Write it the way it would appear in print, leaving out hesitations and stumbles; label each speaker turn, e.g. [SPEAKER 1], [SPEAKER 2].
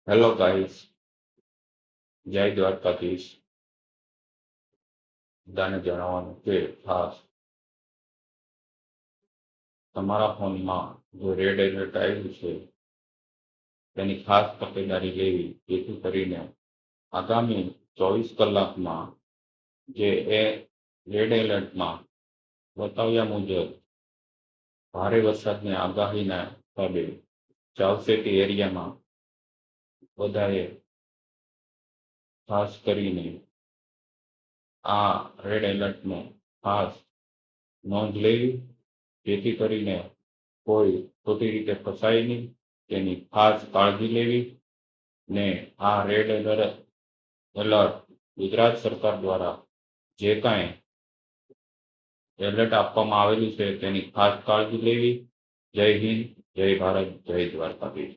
[SPEAKER 1] Hello guys, જય દ્વારકાધીશ. બધાને જણાવવાનું કે ખાસ તમારા ફોનમાં જો રેડ એલર્ટ આવ્યું છે તેની ખાસ તકેદારી લેવી, જેથી કરીને આગામી 24 કલાકમાં જે એ રેડ એલર્ટમાં બતાવ્યા મુજબ ભારે વરસાદની આગાહીના હિસાબે ચાવસેટી એરિયામાં બધાએ ખાસ કરીને આ રેડ એલર્ટનો ખાસ નોંધ લેવી, જેથી કરીને કોઈ ખોટી રીતે ફસાય નહીં તેની ખાસ કાળજી લેવી ને આ રેડ એલર્ટ ગુજરાત સરકાર દ્વારા જે કાંઈ એલર્ટ આપવામાં આવેલું છે તેની ખાસ કાળજી લેવી. જય હિન્દ, જય ભારત, જય દ્વારકાધીશ.